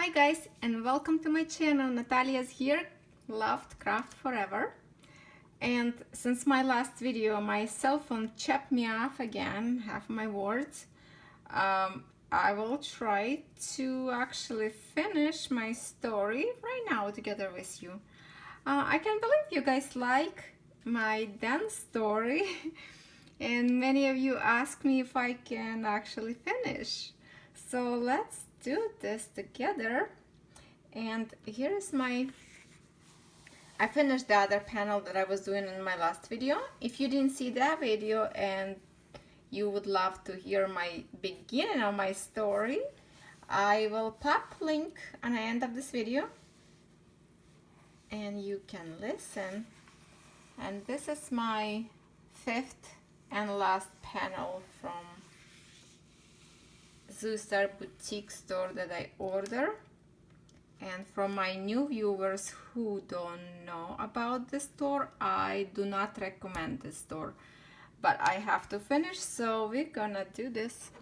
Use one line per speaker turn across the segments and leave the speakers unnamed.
Hi guys, and welcome to my channel. Natalia's here, Lovecraftforever. And since my last video, my cell phone chopped me off again, half my words. I will try to actually finish my story right now together with you. I can't believe you guys like my dance story. And many of you ask me if I can actually finish. So let's do this together. And here's I finished the other panel that I was doing in my last video. If you didn't see that video and you would love to hear my beginning of my story, I will pop link on the end of this video and you can listen. And this is my fifth and last panel from Zoo Star boutique store that I ordered. And for my new viewers who don't know about the store, I do not recommend this store, but I have to finish, so we're gonna do this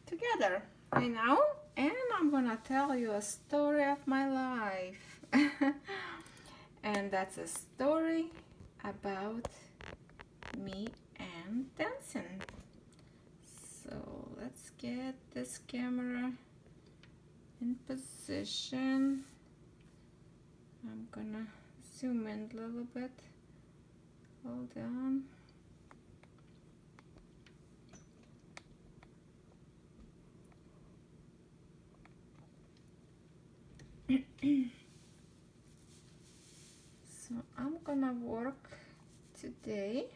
together right now, and I'm gonna tell you a story of my life. And that's a story about me and dancing. So let's get this camera in position. I'm gonna zoom in a little bit. Hold on. So I'm gonna work today.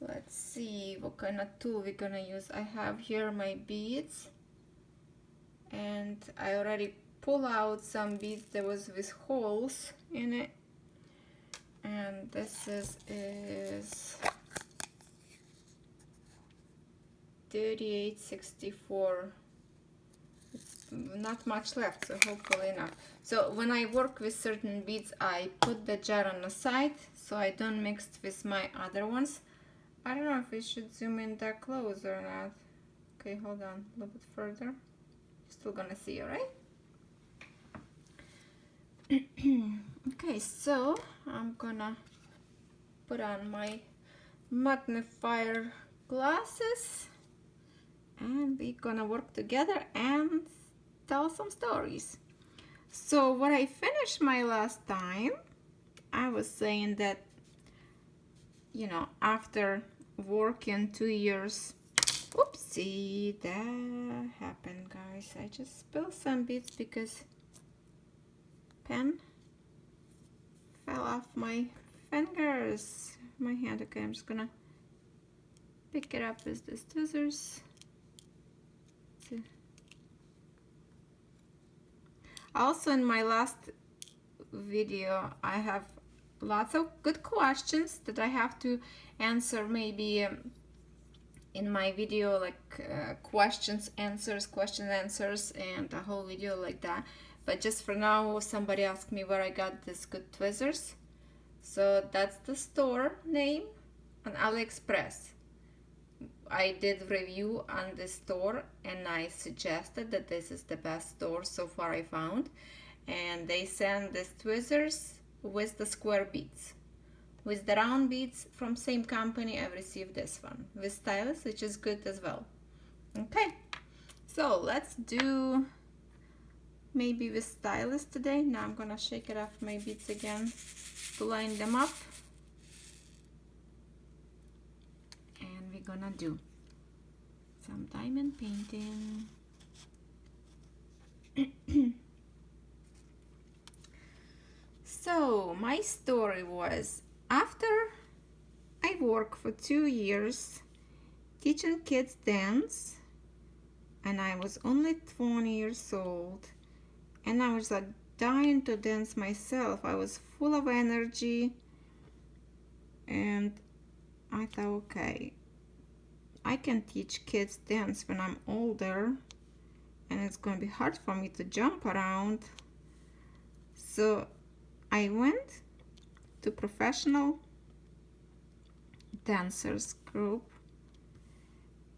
Let's see what kind of tool we're gonna use. I have here my beads, and I already pull out some beads that was with holes in it, and this is 3864. It's not much left, so hopefully enough. So when I work with certain beads, I put the jar on the side so I don't mix with my other ones. I don't know if we should zoom in that close or not. Okay, hold on a little bit further. Still gonna see, all right? Okay, so I'm gonna put on my magnifier glasses and we're gonna work together and tell some stories. So what I finished my last time, I was saying that, you know, after working 2 years, oopsie, that happened, guys. I just spilled some beads because pen fell off my fingers, my hand. Okay, I'm just gonna pick it up with the scissors. Also, in my last video, I have lots of good questions that I have to answer, maybe in my video, like questions answers, and a whole video like that. But just for now, somebody asked me where I got these good tweezers. So that's the store name on AliExpress. I did review on this store and I suggested that this is the best store so far I found. And they send these tweezers with the square beads. With the round beads from same company, I received this one with stylus, which is good as well. Okay, so let's do maybe with stylus today. Now I'm gonna shake it off my beads again to line them up, and we're gonna do some diamond painting. So my story was, after I worked for 2 years teaching kids dance, and I was only 20 years old, and I was like dying to dance myself. I was full of energy, and I thought, okay, I can teach kids dance when I'm older, and it's going to be hard for me to jump around. So I went to professional dancers group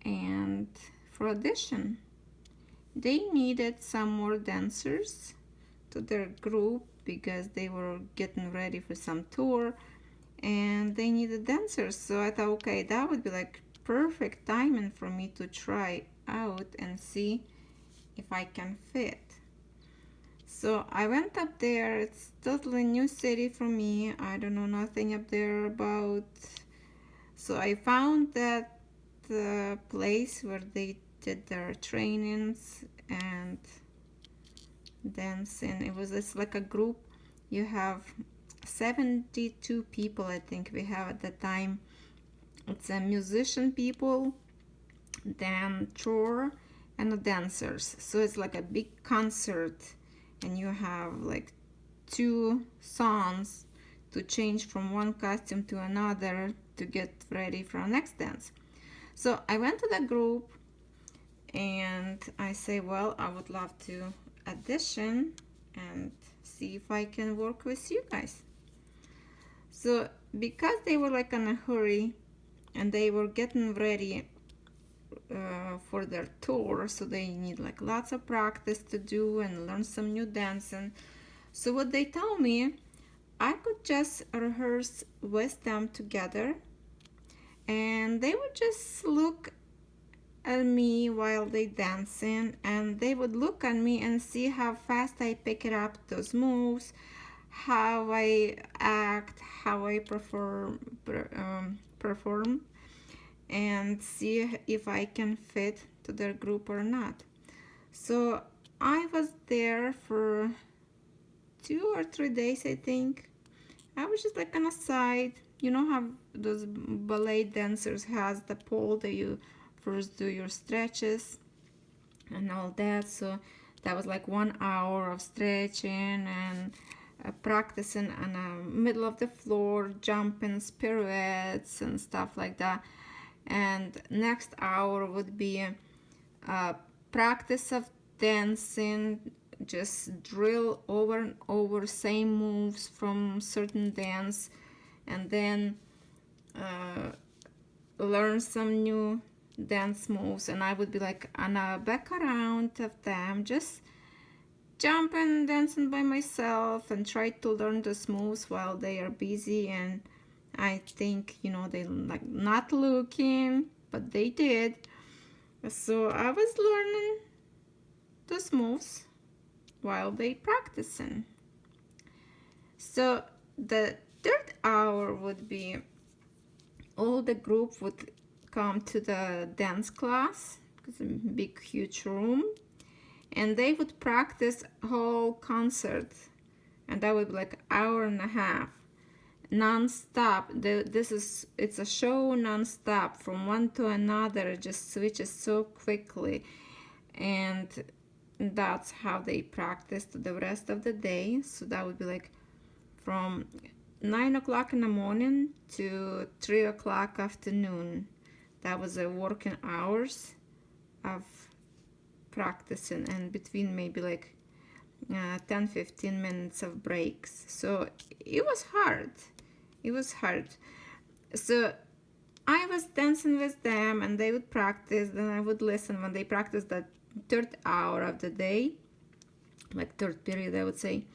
and for audition, they needed some more dancers to their group because they were getting ready for some tour and they needed dancers. So I thought, okay, that would be like perfect timing for me to try out and see if I can fit. So I went up there. It's totally new city for me. I don't know nothing up there about. So I found that the place where they did their trainings and dancing. It's like a group. You have 72 people, I think we have at the time. It's a musician people, then tour, and the dancers. So it's like a big concert, and you have like 2 songs to change from one costume to another to get ready for our next dance. So I went to the group and I say, well, I would love to audition and see if I can work with you guys. So because they were like in a hurry and they were getting ready for their tour, so they need like lots of practice to do and learn some new dancing. So what they told me, I could just rehearse with them together and they would just look at me while they dancing, and they would look at me and see how fast I pick it up those moves, how I act, how I perform, and see if I can fit to their group or not. So I was there for 2 or 3 days, I think. I was just like on a side. You know how those ballet dancers has the pole that you first do your stretches and all that. So that was like 1 hour of stretching and practicing on the middle of the floor, jumping, pirouettes and stuff like that. And next hour would be practice of dancing, just drill over and over same moves from certain dance, and then learn some new dance moves. And I would be like on a back around of them, just jumping, dancing by myself, and try to learn those moves while they are busy. And I think, they like not looking, but they did. So I was learning those moves while they practicing. So the third hour would be all the group would come to the dance class. It's a big huge room, and they would practice whole concert, and that would be like 1.5 hours non-stop. It's a show non-stop from one to another. It just switches so quickly, and that's how they practiced the rest of the day. So that would be like from 9 o'clock in the morning to 3 o'clock afternoon. That was a working hours of practicing, and between maybe like 10-15 minutes of breaks. So it was hard. So I was dancing with them and they would practice, then I would listen when they practiced the third hour of the day, like third period I would say.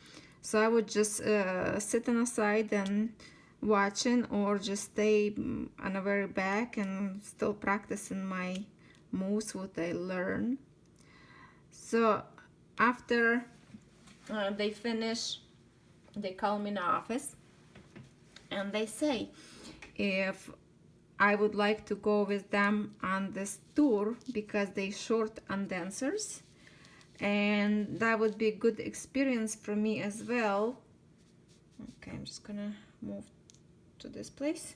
So I would just sit on the side and watching, or just stay on the very back and still practicing my moves what I learned. So after they finish, they call me in the office and they say if I would like to go with them on this tour because they short on dancers, and that would be a good experience for me as well. Okay, I'm just gonna move to this place.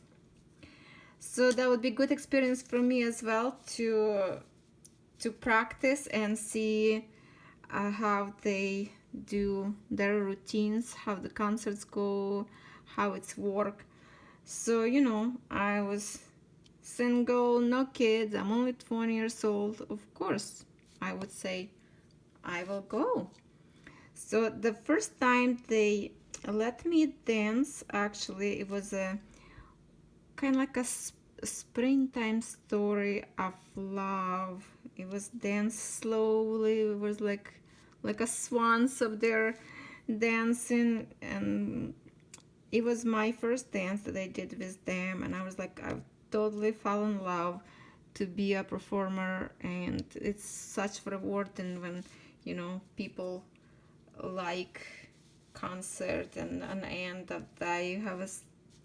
So that would be good experience for me as well to practice and see how they do their routines, how the concerts go, how it's work. So I was single, no kids, I'm only 20 years old. Of course I would say I will go. So the first time they let me dance, actually it was a kind of like a springtime story of love it was danced slowly. It was like a swans up there dancing, and it was my first dance that I did with them, and I was like, I've totally fallen in love to be a performer, and it's such rewarding when, you know, people like concert, and at the end of that you have a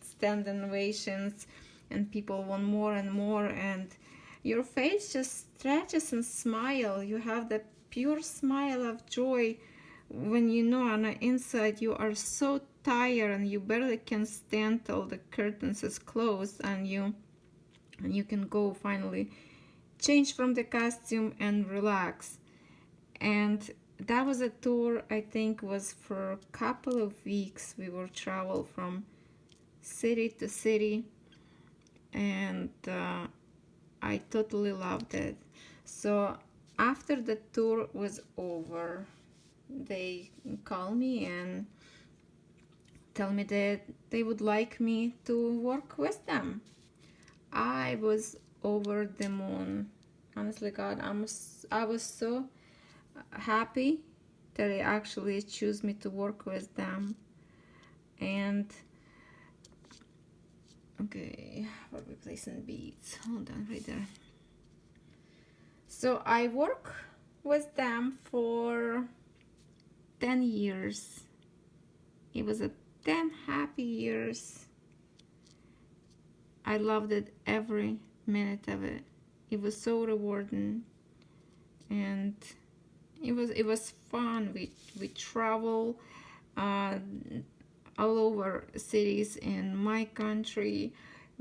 standing ovations, and people want more and more, and your face just stretches and smile. You have that pure smile of joy when you know on the inside you are so tired and you barely can stand till the curtains is closed, and you can go finally change from the costume and relax. And that was a tour, I think was for a couple of weeks. We will travel from city to city, and I totally loved it. So after the tour was over, they called me and tell me that they would like me to work with them. I was over the moon. Honestly, God, I was so happy that they actually choose me to work with them. And okay, we're replacing beads. Hold on, right there. So I work with them for 10 years. It was a 10 happy years. I loved it every minute of it. It was so rewarding, and it was fun. We travel all over cities in my country.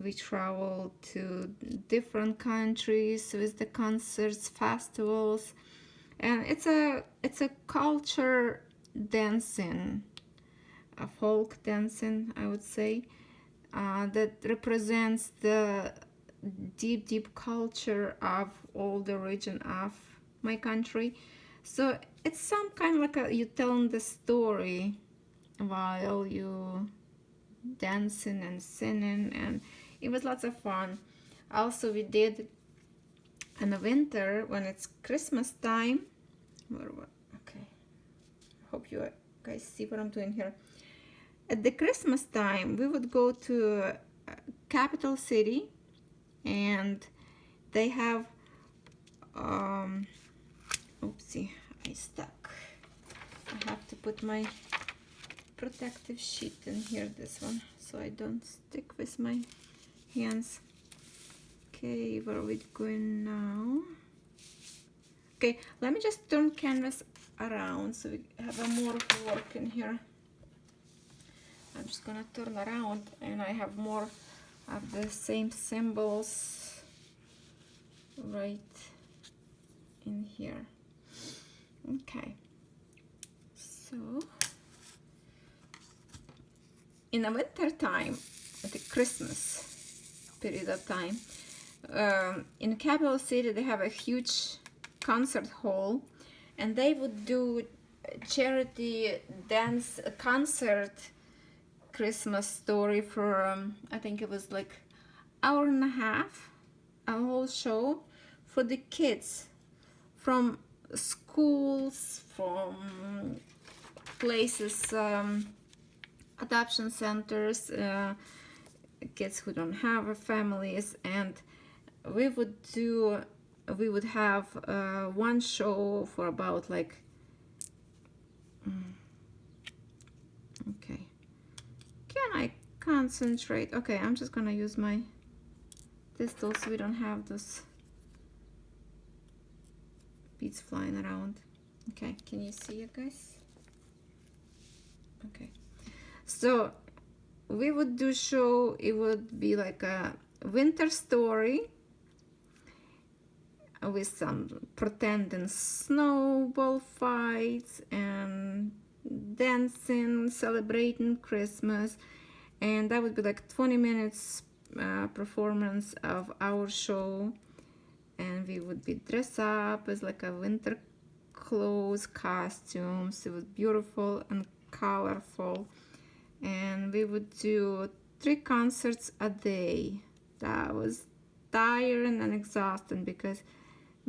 We travel to different countries with the concerts, festivals, and it's a culture dancing, a folk dancing, I would say, that represents the deep culture of all the region of my country. So it's some kind of like you telling the story while you dancing and singing, and it was lots of fun. Also, we did in the winter when it's Christmas time. Okay, hope you guys see what I'm doing here. At the Christmas time, we would go to capital city, and they have oopsie, I stuck. I have to put my protective sheet in here, this one, so I don't stick with my hands. Okay, where are we going now? Okay, let me just turn canvas around so we have a more work in here. I'm just gonna turn around, and I have more of the same symbols right in here. Okay, so in the winter time, at the Christmas period of time, in capital city they have a huge concert hall, and they would do charity dance concert Christmas story for I think it was like hour and a half, a whole show for the kids from schools, from places, adoption centers, kids who don't have families, and we would have one show for about like okay, can I concentrate? Okay, I'm just gonna use my distal so we don't have those beads flying around. Okay, can you see it, guys? Okay, so we would do show, it would be like a winter story with some pretending snowball fights and dancing, celebrating Christmas, and that would be like 20 minutes performance of our show, and we would be dressed up as like a winter clothes, costumes. It was beautiful and colorful, and we would do 3 concerts a day. That was tiring and exhausting because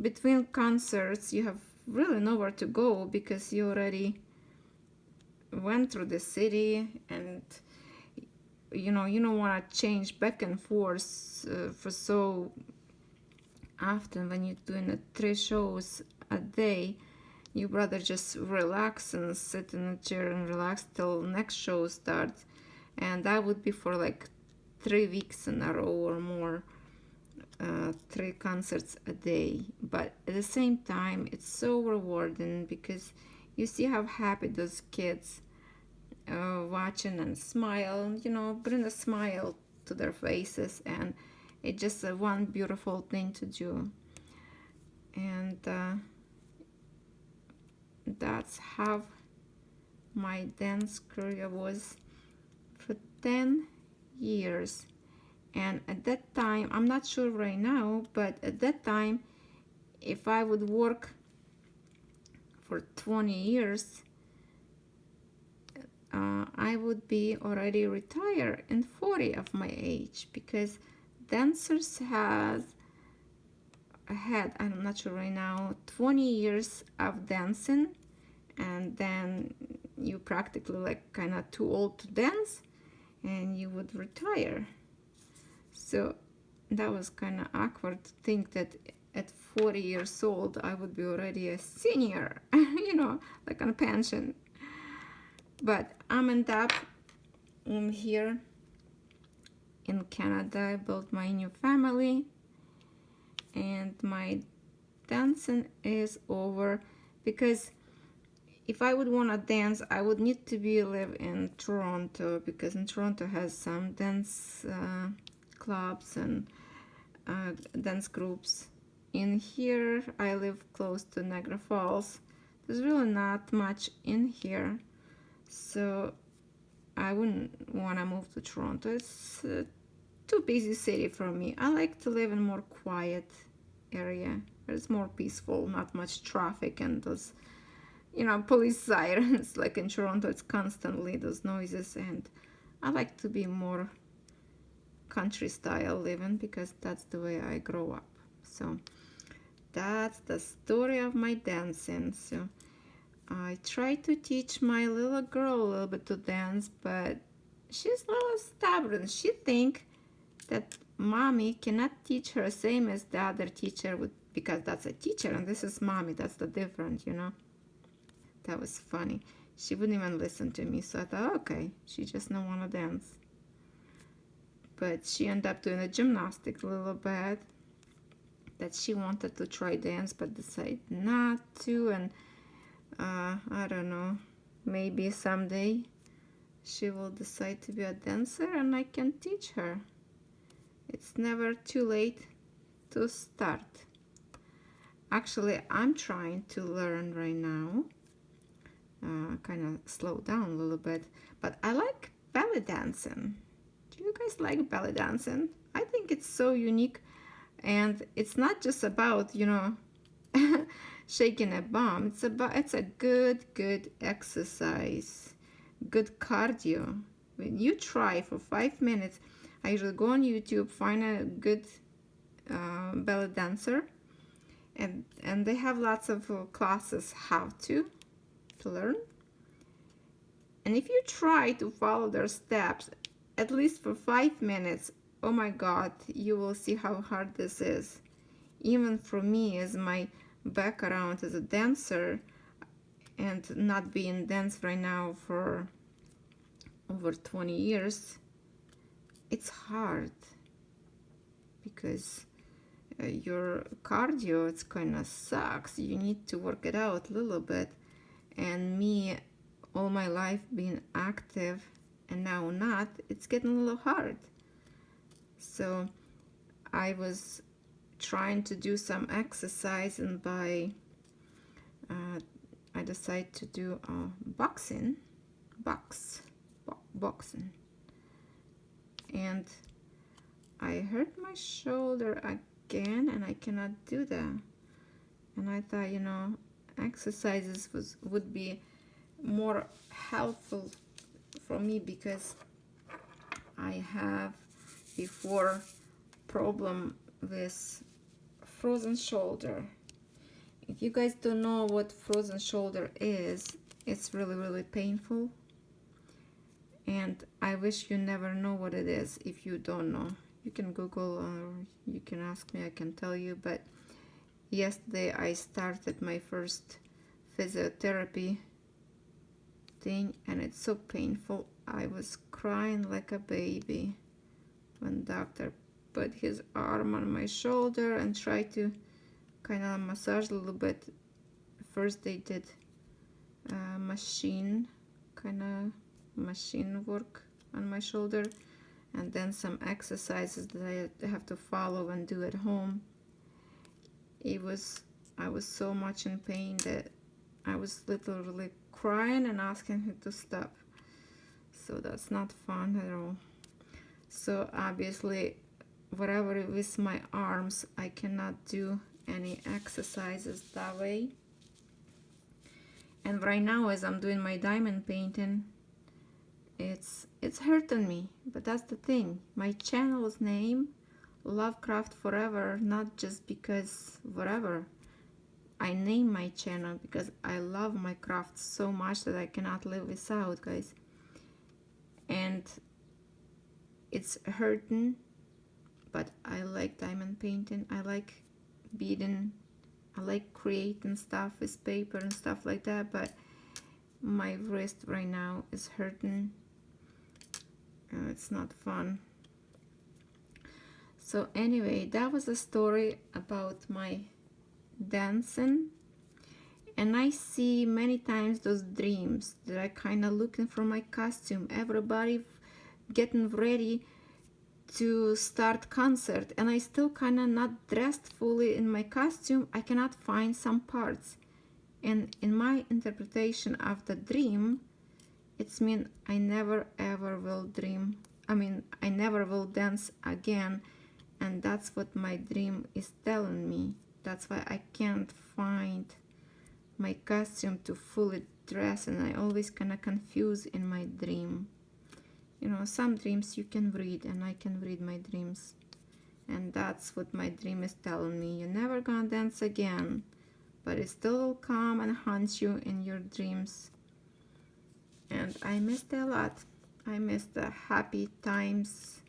between concerts you have really nowhere to go because you already went through the city, and you know, you don't want to change back and forth for so often. When you're doing 3 shows a day, you rather just relax and sit in a chair and relax till next show starts, and that would be for like 3 weeks in a row or more, 3 concerts a day. But at the same time, it's so rewarding because you see how happy those kids watching and smile, you know, bring a smile to their faces, and it's just one beautiful thing to do. And that's how my dance career was for 10 years. And at that time, I'm not sure right now, but at that time, if I would work for 20 years, I would be already retired in 40 of my age, because dancers had, I'm not sure right now, 20 years of dancing, and then you practically like kind of too old to dance and you would retire. So that was kind of awkward to think that at 40 years old I would be already a senior, you know, like on a pension. But I'm in that here in Canada. I built my new family, and my dancing is over, because if I would want to dance, I would need to be live in Toronto, because in Toronto has some dance clubs and dance groups. In here, I live close to Niagara Falls. There's really not much in here, so I wouldn't want to move to Toronto. It's too busy city for me. I like to live in more quiet area where it's more peaceful, not much traffic and those, you know, police sirens. Like in Toronto, it's constantly those noises, and I like to be more country style living because that's the way I grow up. So that's the story of my dancing. So I try to teach my little girl a little bit to dance, but she's a little stubborn. She think that mommy cannot teach her same as the other teacher would, because that's a teacher and this is mommy. That's the difference, you know. That was funny. She wouldn't even listen to me, so I thought, okay, she just don't want to dance. But she ended up doing a gymnastics a little bit, that she wanted to try dance but decided not to. And I don't know, maybe someday she will decide to be a dancer and I can teach her. It's never too late to start. Actually, I'm trying to learn right now, kind of slow down a little bit, but I like belly dancing. Do you guys like belly dancing? I think it's so unique, and it's not just about, you know, shaking a bum. It's a good exercise, good cardio. When you try for 5 minutes, I usually go on YouTube, find a good belly dancer, and they have lots of classes how to learn. And if you try to follow their steps at least for 5 minutes, oh my god, you will see how hard this is. Even for me, as my background as a dancer and not being dance right now for over 20 years, it's hard because your cardio, it's kind of sucks. You need to work it out a little bit. And me, all my life being active and now not, it's getting a little hard. So I was trying to do some exercise, and I decided to do boxing, and I hurt my shoulder again, and I cannot do that. And I thought, you know, exercises would be more helpful for me, because I have before problem with frozen shoulder. if you guys don't know what frozen shoulder is, it's really painful, and I wish you never know what it is. If you don't know, you can Google or you can ask me, I can tell you. But yesterday I started my first physiotherapy thing, and it's so painful. I was crying like a baby when doctor put his arm on my shoulder and tried to kind of massage a little bit. First they did machine work on my shoulder, and then some exercises that I have to follow and do at home. I was so much in pain that I was literally crying and asking him to stop. So that's not fun at all. So obviously, whatever it is my arms, I cannot do any exercises that way. And right now, as I'm doing my diamond painting, it's hurting me. But that's the thing. My channel's name, Lovecraftforever, not just because whatever. I name my channel because I love my craft so much that I cannot live without, guys. And it's hurting, but I like diamond painting. I like beading. I like creating stuff with paper and stuff like that, but my wrist right now is hurting. It's not fun. So anyway, that was a story about my dancing. And I see many times those dreams that I kind of looking for my costume. Everybody getting ready to start concert, and I still kind of not dressed fully in my costume. I cannot find some parts, and in my interpretation of the dream, it's mean I never ever will dream. I never will dance again, and that's what my dream is telling me. That's why I can't find my costume to fully dress, and I always kind of confuse in my dream. You know, some dreams you can read, and I can read my dreams. And that's what my dream is telling me. You're never gonna dance again, but it still will come and haunt you in your dreams. And I missed a lot. I missed the happy times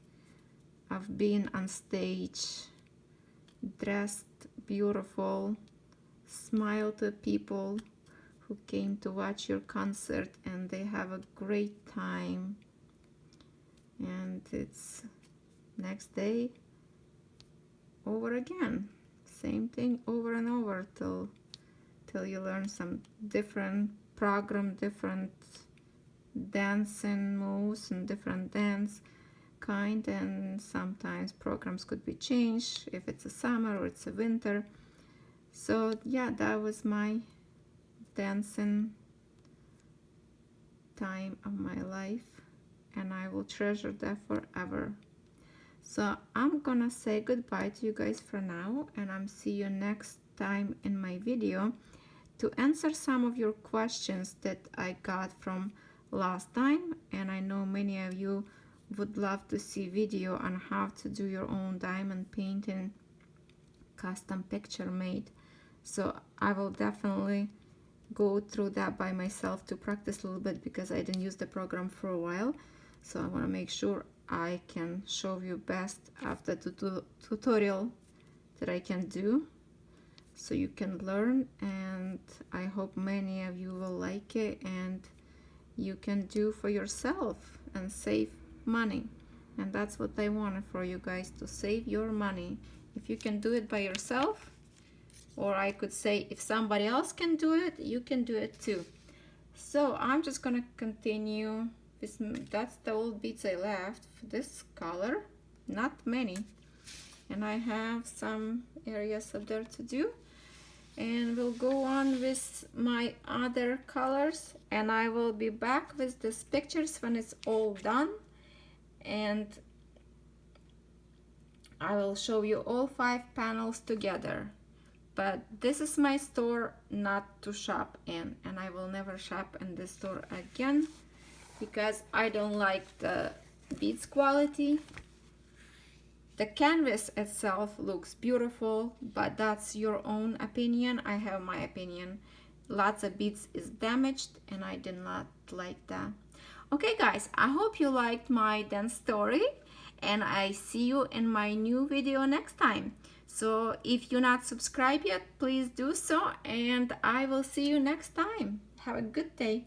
of being on stage, dressed beautiful, smile to people who came to watch your concert, and they have a great time. And it's next day over again, same thing over and over till you learn some different program, different dancing moves and different dance kind. And sometimes programs could be changed if it's a summer or it's a winter. So yeah, that was my dancing time of my life, and I will treasure that forever. So I'm gonna say goodbye to you guys for now, and I'm see you next time in my video to answer some of your questions that I got from last time. And I know many of you would love to see video on how to do your own diamond painting, custom picture made. So I will definitely go through that by myself to practice a little bit, because I didn't use the program for a while. So I want to make sure I can show you best after the tutorial that I can do, so you can learn. And I hope many of you will like it, and you can do for yourself and save money. And that's what I wanted for you guys, to save your money. If you can do it by yourself, or I could say if somebody else can do it, you can do it too. So I'm just gonna continue this. That's the old beads I left for this color, not many, and I have some areas up there to do, and we'll go on with my other colors, and I will be back with these pictures when it's all done, and I will show you all 5 panels together. But this is my store, not to shop in, and I will never shop in this store again, because I don't like the beads quality. The canvas itself looks beautiful, but that's your own opinion. I have my opinion. Lots of beads is damaged and I did not like that. Okay guys, I hope you liked my dance story, and I see you in my new video next time. So if you're not subscribed yet, please do so, and I will see you next time. Have a good day.